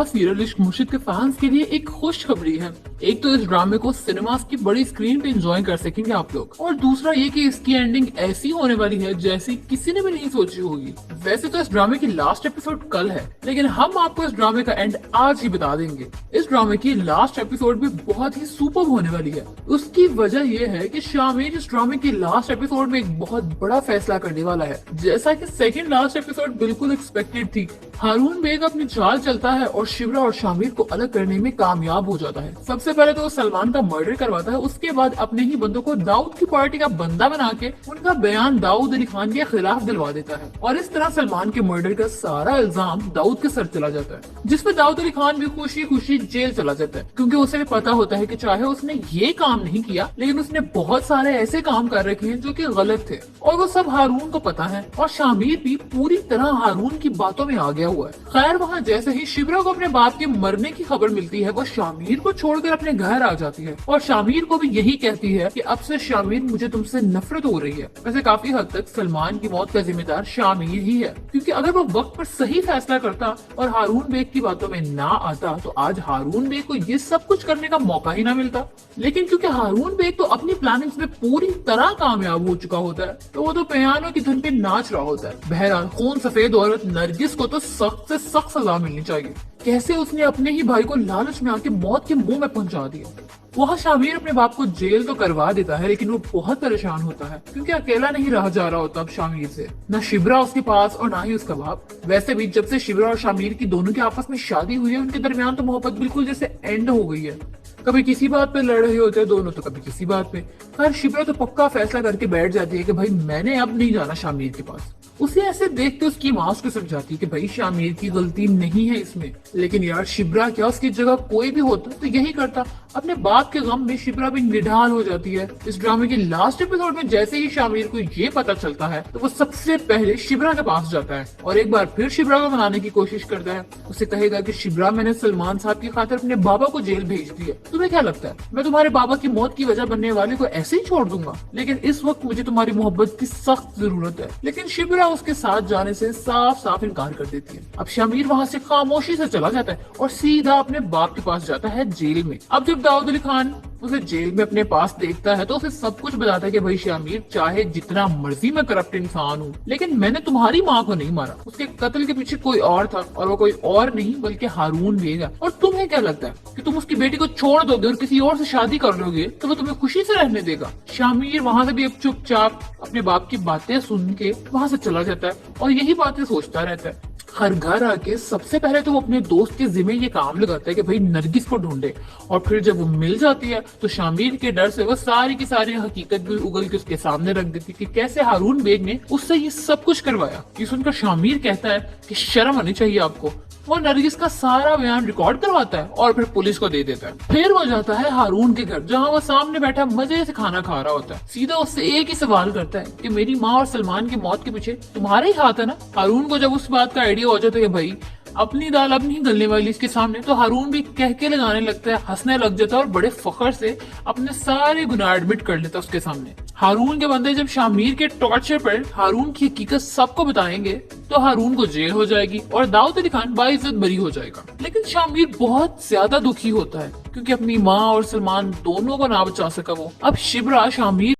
Serial इश्क मुर्शिद के फैंस के लिए एक खुशखबरी है। एक तो इस ड्रामे को सिनेमास की बड़ी स्क्रीन पे एंजॉय कर सकेंगे आप लोग, और दूसरा ये कि इसकी एंडिंग ऐसी होने वाली है जैसी किसी ने भी नहीं सोची होगी। वैसे तो इस ड्रामे की लास्ट एपिसोड कल है, लेकिन हम आपको इस ड्रामे का एंड आज ही बता देंगे। इस ड्रामे की लास्ट एपिसोड भी बहुत ही सुपर होने वाली है। उसकी वजह यह है कि शामिर इस ड्रामे की लास्ट एपिसोड में एक बहुत बड़ा फैसला करने वाला है। जैसा कि सेकंड लास्ट एपिसोड बिल्कुल एक्सपेक्टेड थी, हारून बेग अपनी चाल चलता है और शिवरा और शामिर को अलग करने में कामयाब हो जाता है। सबसे पहले तो वो सलमान का मर्डर करवाता है, उसके बाद अपने ही बंदों को दाऊद की पार्टी का बंदा बना के उनका बयान दाऊद अली खान के खिलाफ दिलवा देता है, और इस तरह सलमान के मर्डर का सारा इल्जाम दाऊद के सर चला जाता है, जिसमें दाऊद अली खान भी खुशी खुशी जेल चला जाता है, क्योंकि उसे भी पता होता है कि चाहे उसने ये काम नहीं किया, लेकिन उसने बहुत सारे ऐसे काम कर रखे हैं जो कि गलत थे, और वो सब हारून को पता है। और शामिर भी पूरी तरह हारून की बातों में आ गया हुआ है। खैर, वहाँ जैसे ही शिवरा को अपने बाप के मरने की खबर मिलती है, वो शामिर को छोड़कर अपने घर आ जाती है, और शामिर को भी यही कहती है कि अब से शामिर, मुझे तुमसे नफरत हो रही है। वैसे काफी हद तक सलमान की मौत का जिम्मेदार शामिर ही है, क्योंकि अगर वो वक्त पर सही फैसला करता और हारून बेग की बातों में ना आता, तो आज हारून बेग को ये सब कुछ करने का मौका ही ना मिलता। लेकिन क्योंकि हारून बेग तो अपनी प्लानिंग्स में पूरी तरह कामयाब हो चुका होता है, तो वो तो पियानो की धुन पे नाच रहा होता है। बहरहाल, खून सफेद औरत नरगिस को तो सख्त से सख्त सजा मिलनी चाहिए। कैसे उसने अपने ही भाई को लालच में आके मौत के मुंह में पहुंचा दिया। वहाँ शामिर अपने बाप को जेल तो करवा देता है, लेकिन वो बहुत परेशान होता है, क्योंकि अकेला नहीं रह जा रहा होता अब शामिर से। न शिबरा उसके पास और ना ही उसका बाप। वैसे भी जब से शिबरा और शामिर की दोनों की आपस में शादी हुई है, उनके दरमियान तो मोहब्बत बिल्कुल जैसे एंड हो गई है। कभी किसी बात पे लड़ रहे होते हैं दोनों, तो कभी किसी बात पे। खैर, शिबरा तो पक्का फैसला करके बैठ जाती है कि भाई मैंने अब नहीं जाना शामिर के पास। उसे ऐसे देख के उसकी माँ उसको समझाती है कि भाई शामिर की गलती नहीं है इसमें। लेकिन यार, शिबरा क्या, उसकी जगह कोई भी होता तो यही करता। अपने बाप के गम में शिबरा भी निढाल हो जाती है। इस ड्रामे के लास्ट एपिसोड में जैसे ही शामिर को ये पता चलता है, तो वो सबसे पहले शिबरा के पास जाता है और एक बार फिर शिबरा को मनाने की कोशिश करता है। उसे कहेगा कि शिबरा, मैंने सलमान साहब की खातिर अपने बाबा को जेल भेज दिया। तुम्हें क्या लगता है मैं तुम्हारे बाबा की मौत की वजह बनने वाले को ऐसे ही छोड़ दूंगा? लेकिन इस वक्त मुझे तुम्हारी मोहब्बत की सख्त जरूरत है। लेकिन शिबरा उसके साथ जाने से साफ साफ इनकार कर देती है। अब शामिर वहाँ से खामोशी से चला जाता है और सीधा अपने बाप के पास जाता है जेल में। अब जब दाऊद अली खान उसे जेल में अपने पास देखता है, तो उसे सब कुछ बताता है कि भाई शामिर, चाहे जितना मर्जी मैं करप्ट इंसान हूँ, लेकिन मैंने तुम्हारी माँ को नहीं मारा। उसके कत्ल के पीछे कोई और था, और वो कोई और नहीं बल्कि हारून बेग है। और तुम्हें क्या लगता है कि तुम उसकी बेटी को छोड़ दोगे और किसी और से शादी कर लोगे तो वो तुम्हें खुशी से रहने देगा? शामिर वहाँ से भी अब चुपचाप अपने बाप की बातें सुन के वहाँ से चला जाता है और यही बातें सोचता रहता है। हर घर आके सबसे पहले तो वो अपने दोस्त के जिम्मे ये काम लगाता है कि भाई नरगिस को ढूंढे, और फिर जब वो मिल जाती है तो शामिर के डर से वो सारी की सारी हकीकत भी उगल के उसके सामने रख देती कि कैसे हारून बेग ने उससे ये सब कुछ करवाया। ये सुनकर शामिर कहता है कि शर्म आनी चाहिए आपको। वो नरगिस का सारा बयान रिकॉर्ड करवाता है और फिर पुलिस को दे देता है। फिर वो जाता है हारून के घर, जहाँ वो सामने बैठा मजे से खाना खा रहा होता है। सीधा उससे एक ही सवाल करता है कि मेरी माँ और सलमान की मौत के पीछे तुम्हारा ही हाथ है ना? हारून को जब उस बात का आइडिया हो जाता है कि भाई अपनी दाल अब नहीं गलने वाली इसके सामने, तो हारून भी कह के लगाने लगता है, हंसने लग जाता है और बड़े फखर से अपने सारे गुनाह एडमिट कर लेता है उसके सामने। हारून के बंदे जब शामिर के टॉर्चर पर हारून की हकीकत सबको बताएंगे, तो हारून को जेल हो जाएगी और दाऊद अली खान बाइज्जत बरी हो जाएगा। लेकिन शामिर बहुत ज्यादा दुखी होता है, क्योंकि अपनी माँ और सलमान दोनों को ना बचा सका वो। अब शिबरा शामिर